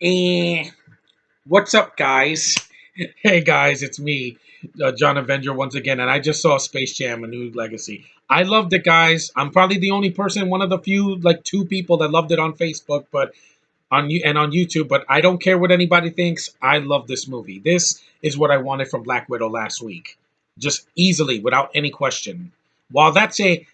Eh, what's up, guys? Hey, guys, it's me, John Avenger, once again, and I just saw Space Jam: A New Legacy. I loved it, guys. I'm probably the only person, one of the few, like two people that loved it on Facebook, but on YouTube. But I don't care what anybody thinks. I love this movie. This is what I wanted from Black Widow last week, just easily, without any question. While that's a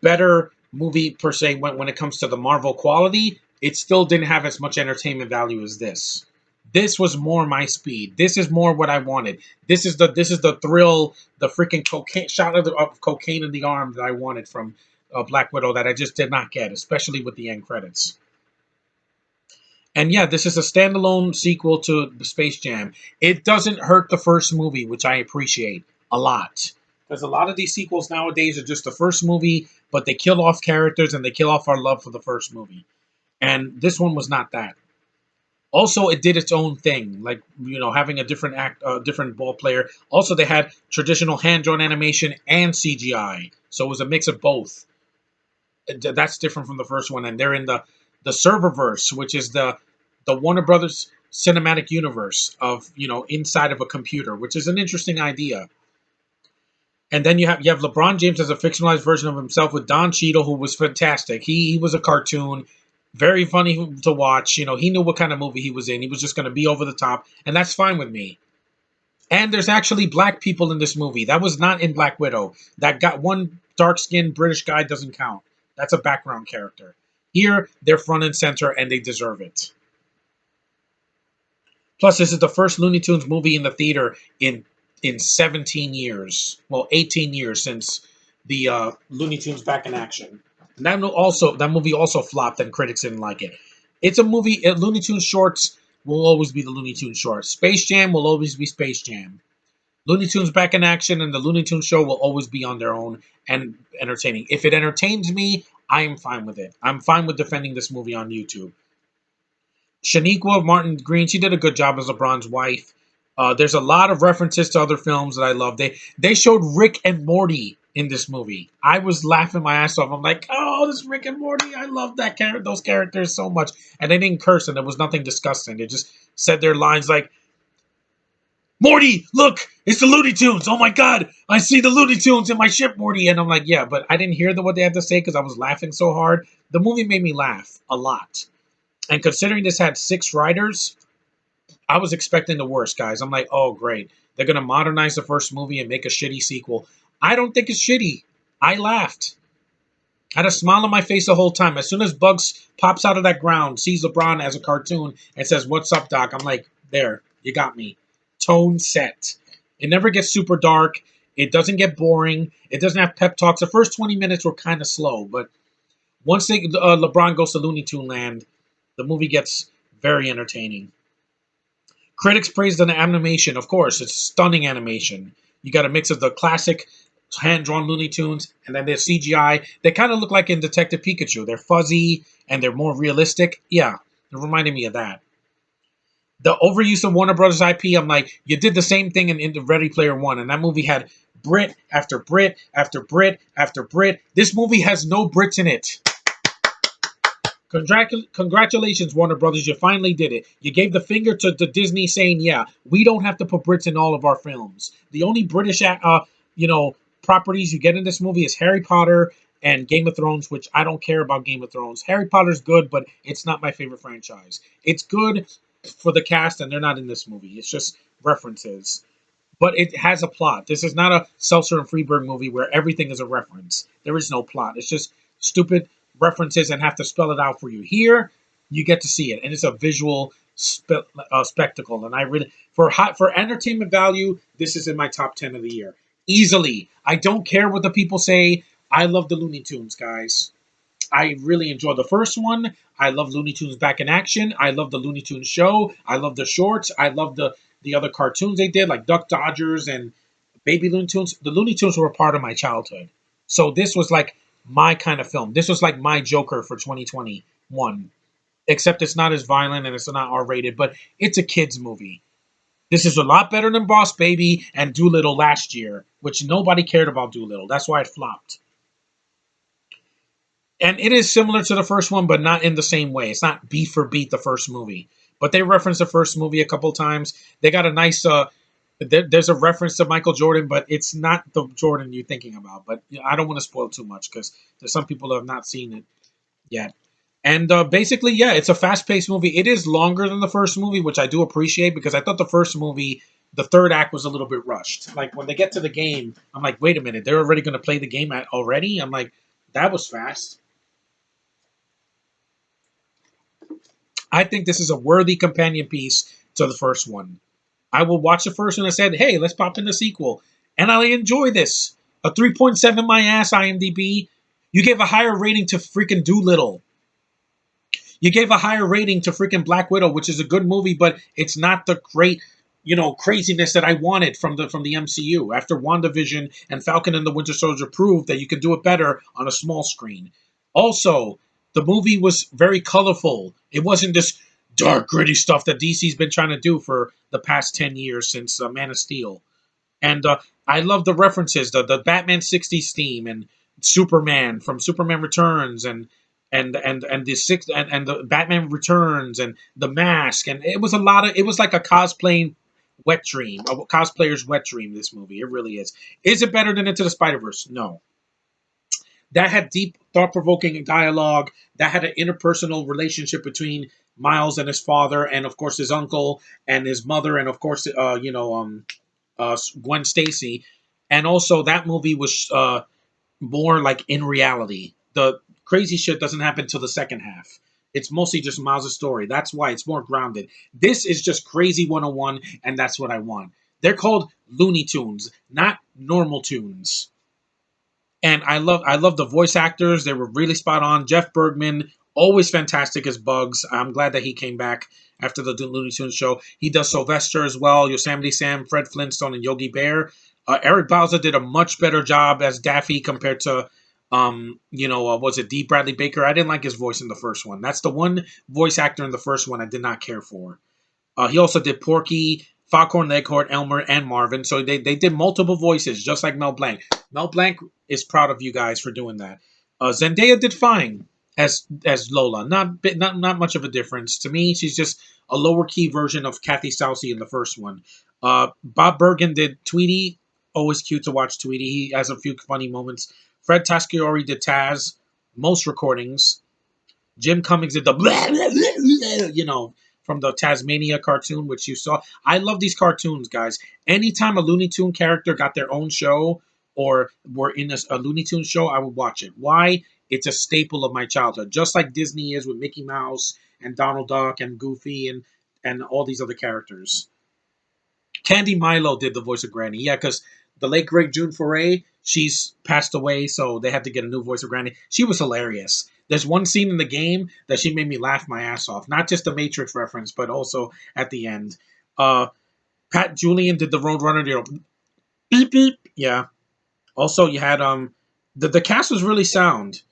better movie per se when it comes to the Marvel quality, it still didn't have as much entertainment value as this. This was more my speed. This is more what I wanted. This is the thrill, the freaking cocaine shot of cocaine in the arm that I wanted from Black Widow that I just did not get, especially with the end credits. And yeah, this is a standalone sequel to Space Jam. It doesn't hurt the first movie, which I appreciate a lot. Because a lot of these sequels nowadays are just the first movie, but they kill off characters and they kill off our love for the first movie. And this one was not that. Also, it did its own thing, like having a different ball player. Also, they had traditional hand-drawn animation and CGI, so it was a mix of both. That's different from the first one, and they're in the serververse, which is the Warner Brothers cinematic universe of inside of a computer, which is an interesting idea. And then you have LeBron James as a fictionalized version of himself with Don Cheadle, who was fantastic. He was a cartoon, very funny to watch. He knew what kind of movie he was in. He was just going to be over the top, and that's fine with me. And there's actually black people in this movie. That was not in Black Widow. That got one dark-skinned British guy doesn't count. That's a background character. Here, they're front and center, and they deserve it. Plus, this is the first Looney Tunes movie in the theater in 17 years. Well, 18 years since the Looney Tunes Back in Action. And that movie also flopped, and critics didn't like it. It's a movie. Looney Tunes shorts will always be the Looney Tunes shorts. Space Jam will always be Space Jam. Looney Tunes Back in Action and the Looney Tunes show will always be on their own and entertaining. If it entertains me, I am fine with it. I'm fine with defending this movie on YouTube. Shaniqua Martin Green, she did a good job as LeBron's wife. There's a lot of references to other films that I love. They showed Rick and Morty in this movie. I was laughing my ass off. I'm like, oh, this Rick and Morty. I love those characters so much. And they didn't curse, and there was nothing disgusting. They just said their lines like, Morty, look, it's the Looney Tunes. Oh my God, I see the Looney Tunes in my ship, Morty. And I'm like, yeah, but I didn't hear what they had to say because I was laughing so hard. The movie made me laugh a lot. And considering this had 6 writers, I was expecting the worst, guys. I'm like, oh, great. They're going to modernize the first movie and make a shitty sequel. I don't think it's shitty. I laughed. I had a smile on my face the whole time. As soon as Bugs pops out of that ground, sees LeBron as a cartoon, and says, what's up, Doc? I'm like, there, you got me. Tone set. It never gets super dark. It doesn't get boring. It doesn't have pep talks. The first 20 minutes were kind of slow, but once LeBron goes to Looney Tune land, the movie gets very entertaining. Critics praised the animation. Of course, it's stunning animation. You got a mix of the classic hand-drawn Looney Tunes and then there's CGI. They kind of look like in Detective Pikachu. They're fuzzy and they're more realistic. Yeah, it reminded me of that. The overuse of Warner Brothers IP, I'm like, you did the same thing in the Ready Player One, and that movie had Brit after Brit after Brit after Brit. This movie has no Brits in it. Congratulations, Warner Brothers, you finally did it. You gave the finger to Disney saying, yeah, we don't have to put Brits in all of our films. The only British, properties you get in this movie is Harry Potter and Game of Thrones, which I don't care about Game of Thrones. Harry Potter's good, but it's not my favorite franchise. It's good for the cast, and they're not in this movie. It's just references. But it has a plot. This is not a Seltzer and Freeberg movie where everything is a reference. There is no plot. It's just stupid references and have to spell it out for you. Here, you get to see it, and it's a visual spectacle. And I really, for entertainment value, this is in my top 10 of the year. Easily. I don't care what the people say. I love the Looney Tunes, guys. I really enjoy the first one. I love Looney Tunes Back in Action. I love the Looney Tunes show. I love the shorts. I love the other cartoons they did, like Duck Dodgers and Baby Looney Tunes. The Looney Tunes were a part of my childhood. So this was like my kind of film. This was like my Joker for 2021. Except it's not as violent and it's not R-rated, but it's a kid's movie. This is a lot better than Boss Baby and Doolittle last year, which nobody cared about Doolittle. That's why it flopped. And it is similar to the first one, but not in the same way. It's not beat for beat the first movie. but they reference the first movie a couple times. They got a nice there's a reference to Michael Jordan, but it's not the Jordan you're thinking about. But I don't want to spoil too much because there's some people who have not seen it yet. And basically, yeah, it's a fast-paced movie. It is longer than the first movie, which I do appreciate because I thought the first movie, the third act was a little bit rushed. Like when they get to the game, I'm like, wait a minute, they're already going to play the game already? I'm like, that was fast. I think this is a worthy companion piece to the first one. I will watch the first one and said, hey, let's pop in the sequel. And I enjoy this. A 3.7 my ass IMDb. You gave a higher rating to freaking Doolittle. You gave a higher rating to freaking Black Widow, which is a good movie, but it's not the great, craziness that I wanted from the MCU. After WandaVision and Falcon and the Winter Soldier proved that you can do it better on a small screen. Also, the movie was very colorful. It wasn't this dark, gritty stuff that DC's been trying to do for the past 10 years since Man of Steel. And I love the references, the Batman '60s theme and Superman from Superman Returns and the six and the Batman Returns and the Mask, and it was like a cosplaying wet dream, a cosplayer's wet dream. This movie, it really is. Is it better than Into the Spider Verse? No. That had deep, thought provoking dialogue. That had an interpersonal relationship between Miles and his father, and of course his uncle and his mother, and of course Gwen Stacy, and also that movie was more like in reality. The crazy shit doesn't happen till the second half. It's mostly just Miles' story. That's why it's more grounded. This is just crazy 101, and that's what I want. They're called Looney Tunes, not normal tunes. And I love the voice actors. They were really spot on. Jeff Bergman, always fantastic as Bugs. I'm glad that he came back after the Looney Tunes show. He does Sylvester as well, Yosemite Sam, Fred Flintstone, and Yogi Bear. Eric Bauza did a much better job as Daffy compared to, was it D. Bradley Baker? I didn't like his voice in the first one. That's the one voice actor in the first one I did not care for. He also did Porky, Foghorn Leghorn, Elmer, and Marvin. So they did multiple voices, just like Mel Blanc. Mel Blanc is proud of you guys for doing that. Zendaya did fine as Lola. Not much of a difference to me. She's just a lower key version of Kathy Soucie in the first one. Bob Bergen did Tweety. Always cute to watch Tweety. He has a few funny moments. Fred Taschiori did Taz. Most recordings. Jim Cummings did the blah, blah, blah, blah, from the Tasmania cartoon, which you saw. I love these cartoons, guys. Anytime a Looney Tune character got their own show or were in a Looney Tune show, I would watch it. Why? It's a staple of my childhood, just like Disney is with Mickey Mouse and Donald Duck and Goofy and all these other characters. Candy Milo did the voice of Granny. Yeah, because the late great June Foray, she's passed away, so they had to get a new voice of Granny. She was hilarious. There's one scene in the game that she made me laugh my ass off. Not just the Matrix reference, but also at the end. Pat Julian did the Roadrunner. Beep beep. Yeah. Also, you had the cast was really sound.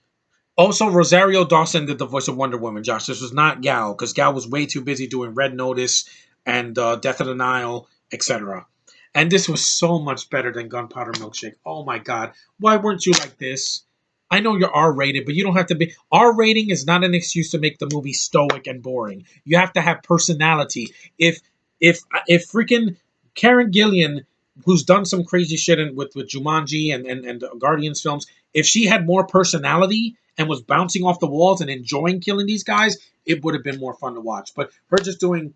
Also, Rosario Dawson did the voice of Wonder Woman. Josh, this was not Gal because Gal was way too busy doing Red Notice and Death of the Nile, etc. And this was so much better than Gunpowder Milkshake. Oh my God. Why weren't you like this? I know you're R rated, but you don't have to be. R rating is not an excuse to make the movie stoic and boring. You have to have personality. If freaking Karen Gillian, who's done some crazy shit with Jumanji and the Guardians films, if she had more personality and was bouncing off the walls and enjoying killing these guys, it would have been more fun to watch. But her just doing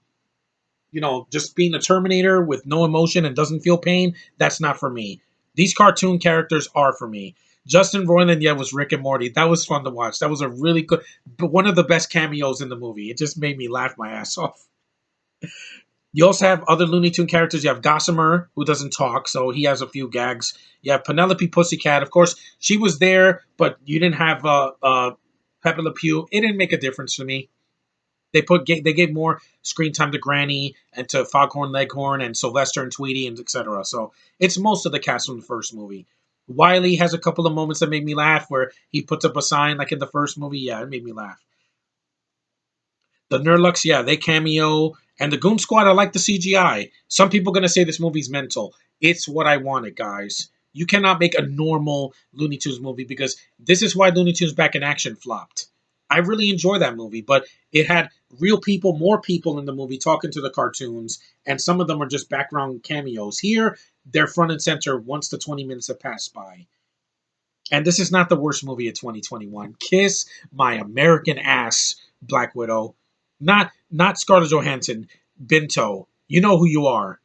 just being a Terminator with no emotion and doesn't feel pain, that's not for me. These cartoon characters are for me. Justin Roiland, yeah, was Rick and Morty. That was fun to watch. That was a really good, but one of the best cameos in the movie. It just made me laugh my ass off. You also have other Looney Tune characters. You have Gossamer, who doesn't talk, so he has a few gags. You have Penelope Pussycat. Of course, she was there, but you didn't have Pepe Le Pew. It didn't make a difference to me. They gave more screen time to Granny and to Foghorn Leghorn and Sylvester and Tweety and etc. So it's most of the cast from the first movie. Wiley has a couple of moments that made me laugh where he puts up a sign like in the first movie. Yeah, it made me laugh. The Nurlucks, yeah, they cameo. And the Goon Squad, I like the CGI. Some people are going to say this movie's mental. It's what I wanted, guys. You cannot make a normal Looney Tunes movie because this is why Looney Tunes Back in Action flopped. I really enjoy that movie, but it had real people, more people in the movie talking to the cartoons, and some of them are just background cameos. Here, they're front and center once the 20 minutes have passed by. And this is not the worst movie of 2021. Kiss my American ass, Black Widow. Not Scarlett Johansson, Binto. You know who you are.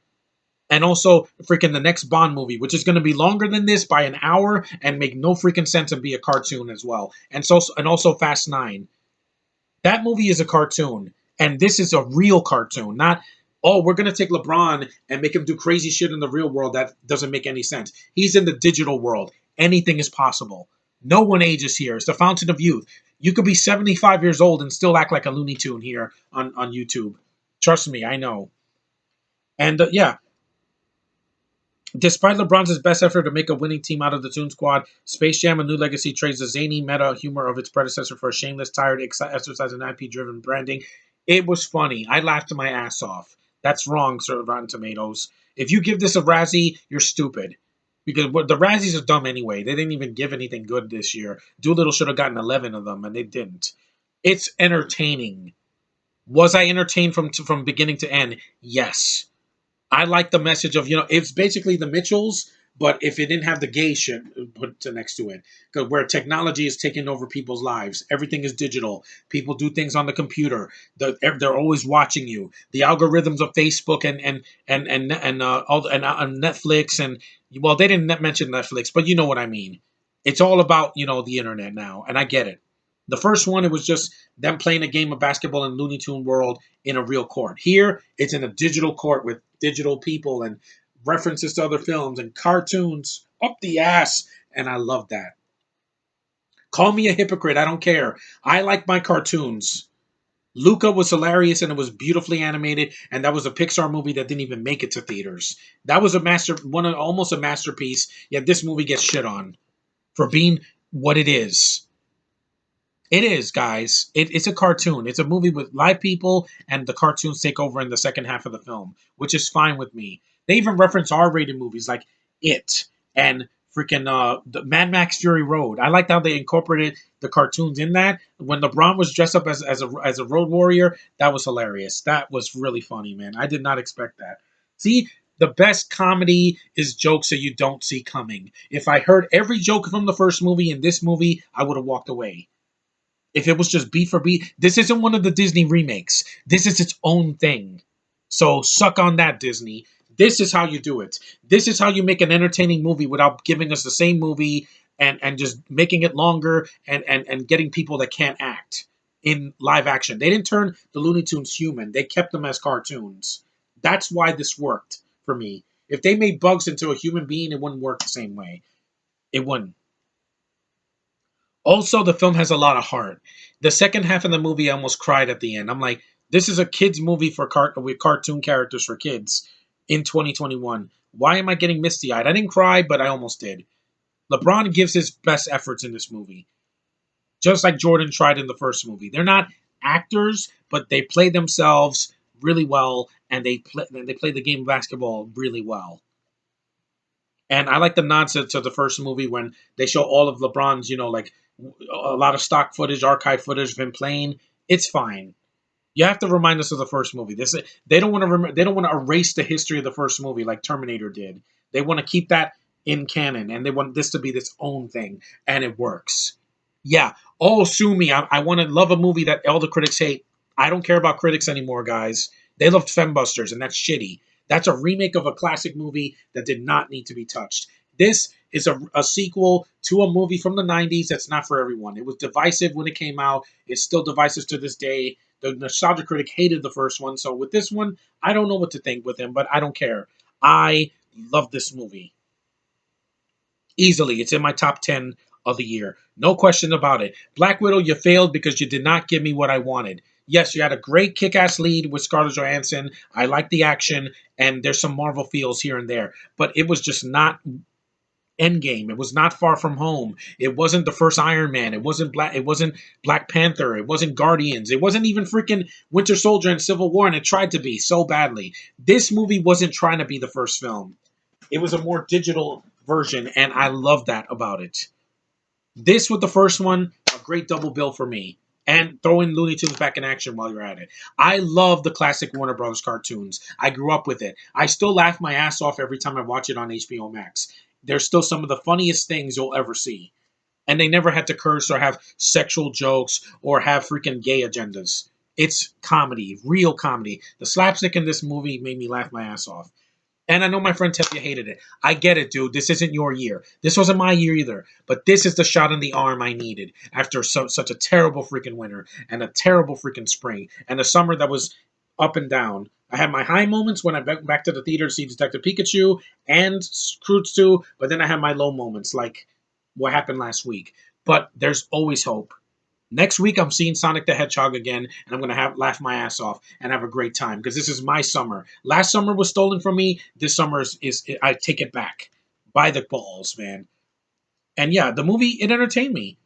And also freaking the next Bond movie, which is going to be longer than this by an hour and make no freaking sense and be a cartoon as well. And also Fast 9. That movie is a cartoon, and this is a real cartoon. Not, oh, we're gonna take LeBron and make him do crazy shit in the real world that doesn't make any sense. He's in the digital world. Anything is possible. No one ages here. It's the fountain of youth. You could be 75 years old and still act like a Looney Tune here on YouTube. Trust me, I know. And yeah, despite LeBron's best effort to make a winning team out of the Toon Squad, Space Jam: A New Legacy trades the zany meta humor of its predecessor for a shameless, tired exercise in IP-driven branding. It was funny. I laughed my ass off. That's wrong, sir. Rotten Tomatoes. If you give this a Razzie, you're stupid. Because the Razzies are dumb anyway. They didn't even give anything good this year. Doolittle should have gotten 11 of them, and they didn't. It's entertaining. Was I entertained from beginning to end? Yes. I like the message of, it's basically the Mitchells, but if it didn't have the gay shit put next to it, because where technology is taking over people's lives, everything is digital. People do things on the computer. They're always watching you. The algorithms of Facebook and Netflix and well, they didn't mention Netflix, but you know what I mean. It's all about the internet now, and I get it. The first one, it was just them playing a game of basketball in Looney Tune world in a real court. Here, it's in a digital court with digital people and references to other films and cartoons up the ass. And I love that. Call me a hypocrite. I don't care. I like my cartoons. Luca was hilarious and it was beautifully animated, and that was a Pixar movie that didn't even make it to theaters. That was almost a masterpiece. Yet this movie gets shit on for being what it is. It is, guys. It's a cartoon. It's a movie with live people, and the cartoons take over in the second half of the film, which is fine with me. They even reference R-rated movies like It and freaking the Mad Max Fury Road. I liked how they incorporated the cartoons in that. When LeBron was dressed up as a road warrior, that was hilarious. That was really funny, man. I did not expect that. See, the best comedy is jokes that you don't see coming. If I heard every joke from the first movie in this movie, I would have walked away. If it was just beat for beat, this isn't one of the Disney remakes. This is its own thing. So suck on that, Disney. This is how you do it. This is how you make an entertaining movie without giving us the same movie and just making it longer and getting people that can't act in live action. They didn't turn the Looney Tunes human. They kept them as cartoons. That's why this worked for me. If they made Bugs into a human being, it wouldn't work the same way. It wouldn't. Also, the film has a lot of heart. The second half of the movie, I almost cried at the end. I'm like, this is a kids movie with cartoon characters for kids in 2021. Why am I getting misty eyed? I didn't cry, but I almost did. LeBron gives his best efforts in this movie, just like Jordan tried in the first movie. They're not actors, but they play themselves really well, and they play the game of basketball really well. And I like the nods to the first movie when they show all of LeBron's, like a lot of stock footage, archive footage of him playing. It's fine. You have to remind us of the first movie. They don't want to they don't want to erase the history of the first movie like Terminator did. They want to keep that in canon, and they want this to be its own thing, and it works. Yeah. Oh, sue me. I want to love a movie that all the critics hate. I don't care about critics anymore, guys. They loved Fembusters, and that's shitty. That's a remake of a classic movie that did not need to be touched. This is a sequel to a movie from the 90s that's not for everyone. It was divisive when it came out. It's still divisive to this day. The nostalgia critic hated the first one. So with this one, I don't know what to think with him, but I don't care. I love this movie. Easily. It's in my top 10 of the year. No question about it. Black Widow, you failed because you did not give me what I wanted. Yes, you had a great kick-ass lead with Scarlett Johansson. I like the action, and there's some Marvel feels here and there. But it was just not Endgame. It was not Far From Home. It wasn't the first Iron Man. It wasn't Black Panther. It wasn't Guardians. It wasn't even freaking Winter Soldier and Civil War, and it tried to be so badly. This movie wasn't trying to be the first film. It was a more digital version, and I love that about it. This with the first one, a great double bill for me. And throw in Looney Tunes back in action while you're at it. I love the classic Warner Brothers cartoons. I grew up with it. I still laugh my ass off every time I watch it on HBO Max. They're still some of the funniest things you'll ever see. And they never had to curse or have sexual jokes or have freaking gay agendas. It's comedy, real comedy. The slapstick in this movie made me laugh my ass off. And I know my friend Tevye hated it. I get it, dude. This isn't your year. This wasn't my year either. But this is the shot in the arm I needed after such a terrible freaking winter and a terrible freaking spring and a summer that was up and down. I had my high moments when I went back to the theater to see Detective Pikachu and Scrooge 2, but then I had my low moments like what happened last week. But there's always hope. Next week, I'm seeing Sonic the Hedgehog again, and I'm going to have laugh my ass off and have a great time because this is my summer. Last summer was stolen from me. This summer is I take it back by the balls, man. And yeah, the movie it entertained me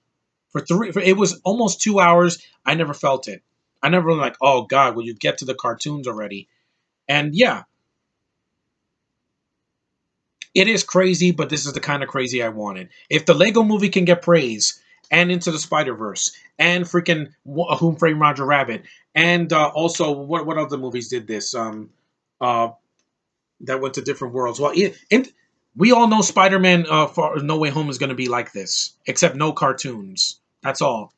it was almost 2 hours. I never felt it. I never was like, oh God, will you get to the cartoons already? And yeah, it is crazy, but this is the kind of crazy I wanted. If the Lego movie can get praise, and Into the Spider Verse, and freaking Who Framed Roger Rabbit, and also what other movies did this? Uh, that went to different worlds. Well, we all know Spider Man for No Way Home is going to be like this, except no cartoons. That's all.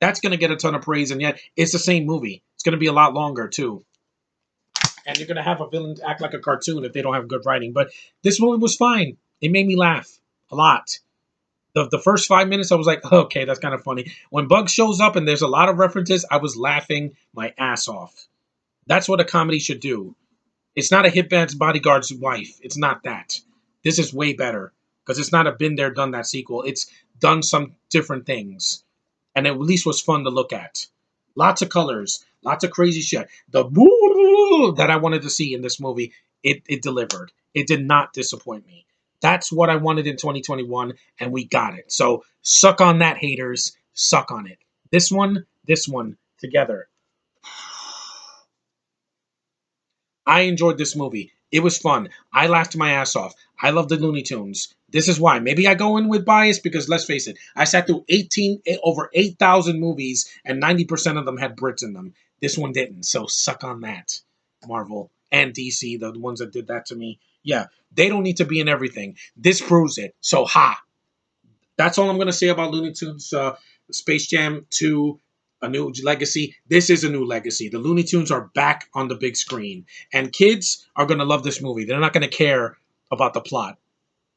That's going to get a ton of praise, and yet it's the same movie. It's going to be a lot longer too. And you're gonna have a villain act like a cartoon if they don't have good writing. But this movie was fine. It made me laugh a lot. The first 5 minutes, I was like, okay, that's kind of funny. When Bugs shows up and there's a lot of references, I was laughing my ass off. That's what a comedy should do. It's not a hitman's bodyguard's wife. It's not that. This is way better because it's not a been there, done that sequel. It's done some different things and at least was fun to look at. Lots of colors, lots of crazy shit. The woo that I wanted to see in this movie, it delivered. It did not disappoint me. That's what I wanted in 2021, and we got it. So suck on that, haters. Suck on it. This one, together. I enjoyed this movie. It was fun. I laughed my ass off. I love the Looney Tunes. This is why. Maybe I go in with bias because let's face it, I sat through over 8,000 movies and 90% of them had Brits in them. This one didn't. So suck on that, Marvel and DC, the ones that did that to me. Yeah, they don't need to be in everything. This proves it. So ha. That's all I'm going to say about Looney Tunes Space Jam 2, A New Legacy. This is a new legacy. The Looney Tunes are back on the big screen. And kids are going to love this movie. They're not going to care about the plot.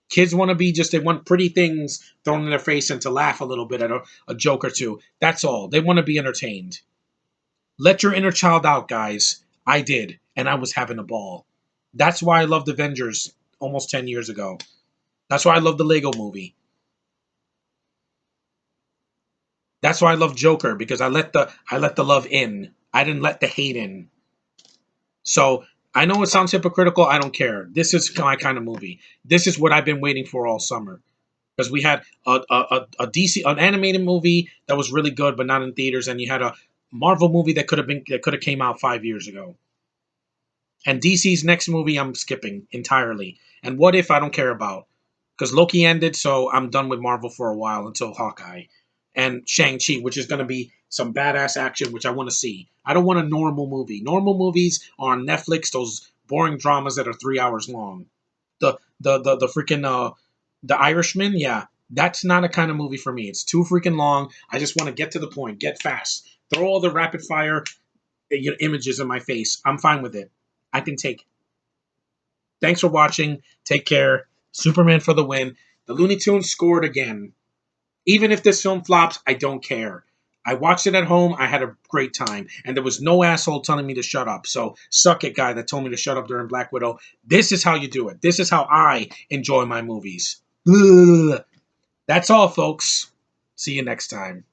Kids want to be they want pretty things thrown in their face and to laugh a little bit at a joke or two. That's all. They want to be entertained. Let your inner child out, guys. I did. And I was having a ball. That's why I loved Avengers almost 10 years ago. That's why I love the Lego movie. That's why I love Joker because I let the love in. I didn't let the hate in. So I know it sounds hypocritical. I don't care. This is my kind of movie. This is what I've been waiting for all summer because we had a DC an animated movie that was really good but not in theaters, and you had a Marvel movie that could have came out 5 years ago. And DC's next movie I'm skipping entirely. And What If I don't care about because Loki ended, so I'm done with Marvel for a while until Hawkeye and Shang-Chi, which is going to be some badass action, which I want to see. I don't want a normal movie. Normal movies are on Netflix, those boring dramas that are 3 hours long. The freaking The Irishman, yeah, that's not a kind of movie for me. It's too freaking long. I just want to get to the point, get fast, throw all the rapid fire images in my face. I'm fine with it. I can take it. Thanks for watching. Take care. Superman for the win. The Looney Tunes scored again. Even if this film flops, I don't care. I watched it at home. I had a great time. And there was no asshole telling me to shut up. So suck it, guy that told me to shut up during Black Widow. This is how you do it. This is how I enjoy my movies. Ugh. That's all, folks. See you next time.